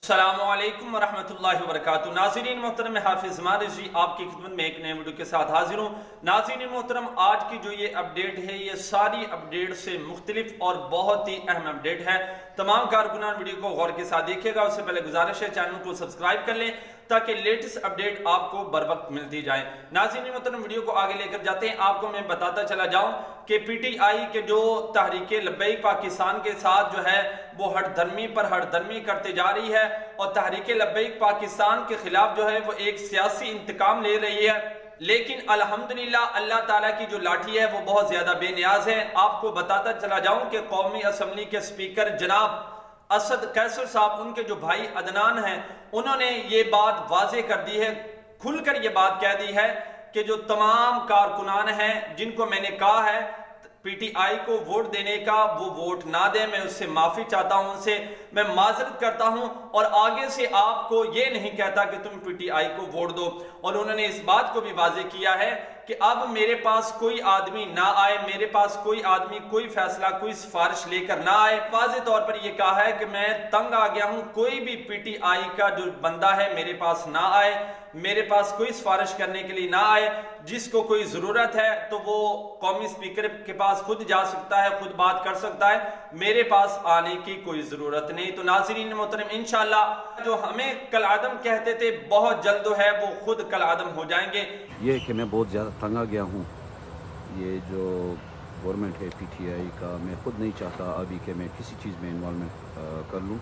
السلام علیکم ورحمۃ اللہ وبرکاتہ۔ ناظرین محترم، حافظ مارزی آپ کی خدمت میں ایک نئے ویڈیو کے ساتھ حاضر ہوں۔ ناظرین محترم، آج کی جو یہ اپڈیٹ ہے یہ ساری اپڈیٹ سے مختلف اور بہت ہی اہم اپڈیٹ ہے۔ تمام کارکنان ویڈیو کو غور کے ساتھ دیکھیے گا۔ اس سے پہلے گزارش ہے چینل کو سبسکرائب کر لیں تاکہ لیٹسٹ اپڈیٹ آپ کو بر وقت ملتی جائے۔ ناظرین محترم، ویڈیو کو آگے لے کر جاتے ہیں۔ آپ کو میں بتاتا چلا جاؤں کہ پی ٹی آئی کے جو تحریک لبیک پاکستان کے ساتھ جو ہے وہ ہٹ درمی پر ہٹ درمی کرتے جا رہی ہے، اور تحریک لبیک پاکستان کے خلاف جو ہے وہ ایک سیاسی انتقام لے رہی ہے، لیکن الحمدللہ اللہ تعالیٰ کی جو لاٹھی ہے وہ بہت زیادہ بے نیاز ہے۔ آپ کو بتاتا چلا جاؤں کہ قومی اسمبلی کے سپیکر جناب اسد قیصر صاحب، ان کے جو بھائی عدنان ہیں، انہوں نے یہ بات واضح کر دی ہے، کھل کر یہ بات کہہ دی ہے کہ جو تمام کارکنان ہیں جن کو میں نے کہا ہے پی ٹی آئی کو ووٹ دینے کا، وہ ووٹ نہ دیں۔ میں اس سے معافی چاہتا ہوں، ان سے میں معذرت کرتا ہوں، اور آگے سے آپ کو یہ نہیں کہتا کہ تم پی ٹی آئی کو ووٹ دو۔ اور انہوں نے اس بات کو بھی واضح کیا ہے کہ اب میرے پاس کوئی آدمی نہ آئے، میرے پاس کوئی آدمی کوئی فیصلہ کوئی سفارش لے کر نہ آئے۔ واضح طور پر یہ کہا ہے کہ میں تنگ آ گیا ہوں، کوئی بھی پی ٹی آئی کا جو بندہ ہے میرے پاس نہ آئے، میرے پاس کوئی سفارش کرنے کے لیے نہ آئے۔ جس کو کوئی ضرورت ہے تو وہ قومی سپیکر کے پاس خود جا سکتا ہے، خود بات کر سکتا ہے، میرے پاس آنے کی کوئی ضرورت نہیں۔ تو ناظرین محترم، انشاءاللہ جو ہمیں کالعدم کہتے تھے بہت جلد ہے وہ خود کالعدم ہو جائیں گے۔ یہ کہ میں بہت زیادہ تنگ آ گیا ہوں، یہ جو گورنمنٹ ہے پی ٹی آئی کا، میں خود نہیں چاہتا ابھی کہ میں کسی چیز میں انوالومنٹ کر لوں۔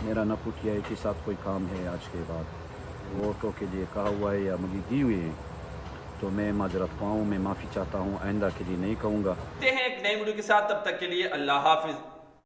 میرا نہ پی ٹی آئی کے ساتھ کوئی کام ہے آج کے بعد، ووٹوں کے لیے کہا ہوا ہے یا مجھے دی ہوئی ہے، تو میں معذرت خواہ ہوں، میں معافی چاہتا ہوں، آئندہ کے لیے نہیں کہوں گا۔ ہیں ایک نئی ویڈیو کے ساتھ، تب تک کے لیے اللہ حافظ۔